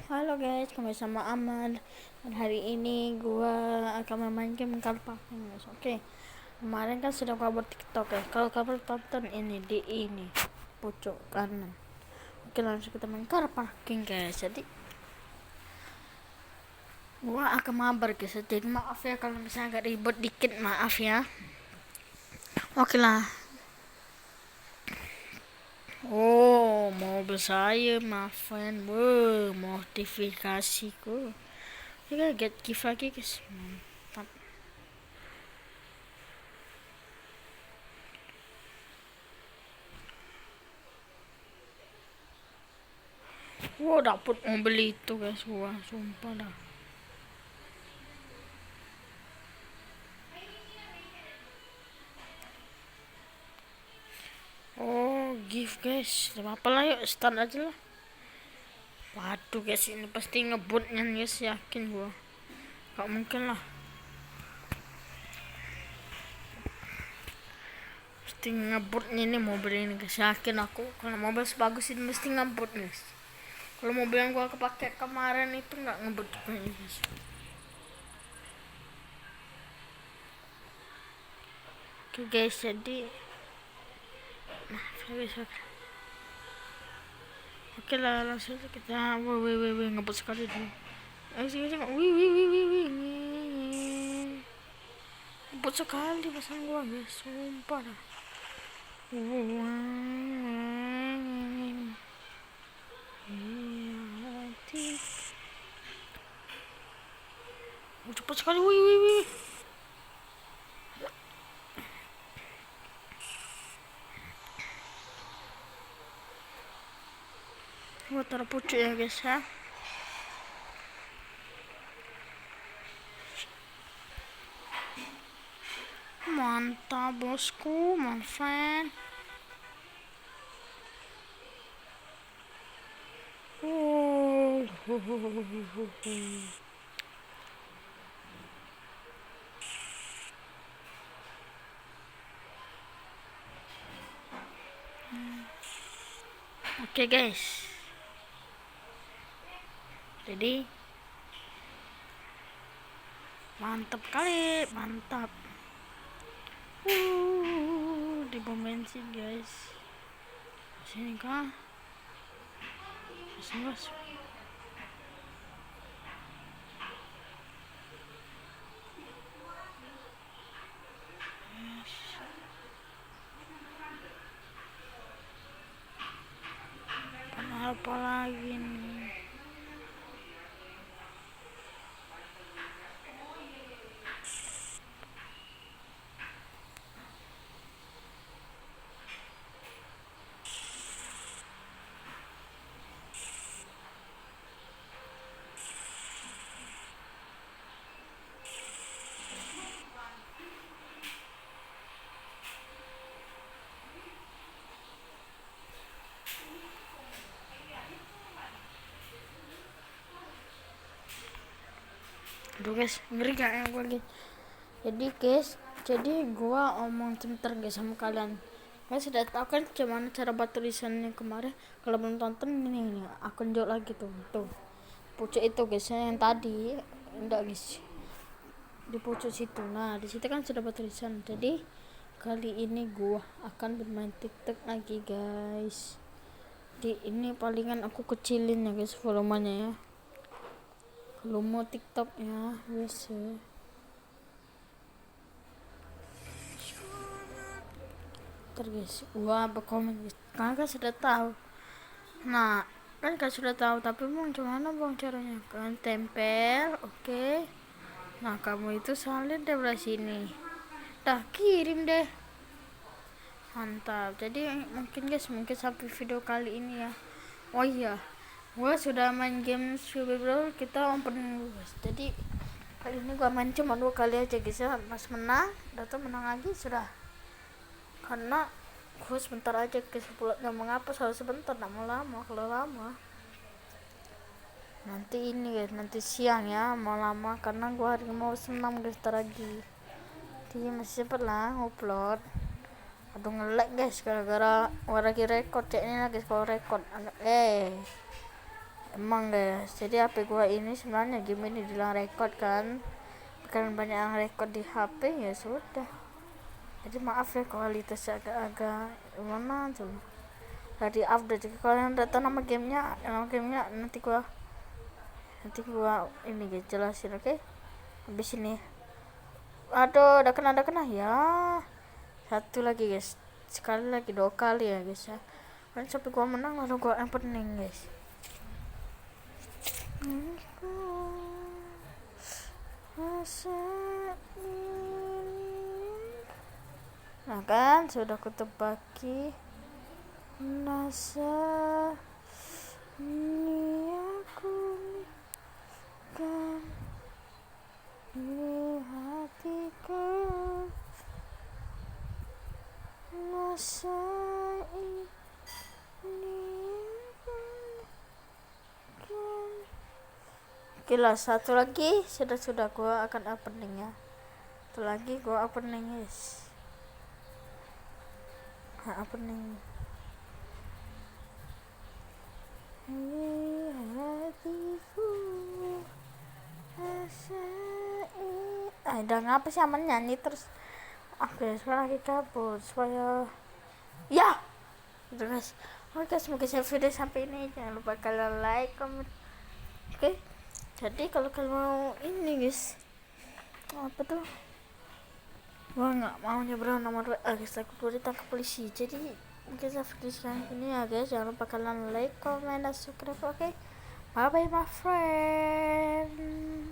Halo guys, kembali sama Aman. Dan hari ini gua akan memainkan car parking guys. Oke. Kemarin kan sudah cover TikTok ya. Kalau cover tonton ini di ini pucuk kanan. Oke, langsung kita main car parking guys. Jadi gua akan mabar guys. Jadi maaf ya kalau misalnya agak ribet dikit, maaf ya. Oke lah. Oh, mobil saya, my friend. Wow, modifikasiku. Kita get gift lagi guys. Mantap. Wah, dapet mobil itu guys. Wah, sumpah dah. Oh, gift guys. Gak apa lah, yuk start aja lah. Waduh guys, ini pasti ngebutnya guys, yakin gua. Gak mungkin lah. Pasti ngebutnya ini mobil ini guys, yakin aku. Kalau mobil sebagus ini mesti ngebut guys. Kalau mobil yang gua kepake kemarin itu nggak ngebut kayaknya guys. Oke guys, jadi maaf ya guys. Oke lah, langsung kita wih ngebut sekali dulu. Sini wih ngebut sekali pasang gua guys, sumpah dah. Cepat sekali, wih. Gua taruh pucuk ya guys ya. Mantap bosku, my friend. Oke guys, jadi mantap kali, mantap. Di pom bensin guys. Sini kah? Sini bos. Apa lagi nih? Aduh guys, ngeri gak ya gue guys. Jadi gua omong sebentar guys sama kalian. Kalian sudah tahu kan gimana cara buat tulisannya kemarin. Kalau belum tonton ini aku tunjuk lagi tuh pucuk itu guys, yang tadi enggak guys, di pucuk situ. Nah di situ kan sudah buat tulisan. Jadi kali ini gua akan bermain TikTok lagi guys. Di ini palingan aku kecilin ya guys volumenya ya. Kalau mau TikTok ya biasa. Guys, gua berkomen guys. Kakak sudah tahu. Nah, kan kalian sudah tahu, tapi mau gimana bang caranya? Kalian tempel, oke. Nah, kamu itu salin deh belah sini. Dah kirim deh. Mantap. Jadi mungkin sampai video kali ini ya. Oh iya, gua sudah main game Super Brawl, kita open dulu guys. Jadi kali ini gua main cuma 2 kali aja guys ya. Pas menang, datang menang lagi sudah. Karena gue sebentar aja guys, nggak mengapa selalu sebentar, nggak mau lama. Kalau lama nanti ini guys, nanti siang ya mau lama, karena gue hari mau senam guys lagi. Jadi masih sempat lah upload. Aduh nge-lag guys, gara-gara lagi record cek ini lagi. Kalau record emang guys, jadi HP gua ini sebenarnya game ini dilarang record kan, karena banyak yang record di HP, ya sudah. Jadi maaf ya kualitasnya agak-agak mana tuh tadi update. Jadi kalian udah tahu nama gamenya nanti gua ini guys jelasin, oke? Habis ini aduh udah kena ya, satu lagi guys, sekali lagi, 2 kali ya guys ya, kan sampai gua menang lalu gua yang pening guys. Nah kan sudah kutebaki nasa ini aku kan di hatiku nasa ini kan. Oke lah, satu lagi sudah gua akan opening ya, satu lagi gua opening guys. Opening hatiku udah ngapa sih aman nyanyi terus. Oke, sekarang kita cabut supaya ya gitu guys. Oke, semoga video sampai ini, jangan lupa kalian like, comment. Oke, jadi kalau kalian mau ini guys, apa tuh, gua nggak mau nyebrang nomor guys, takut gua ditangkap polisi. Jadi mungkin video selanjutnya ini ya guys, jangan lupa kalian like, comment, dan subscribe. Oke, bye bye my friend.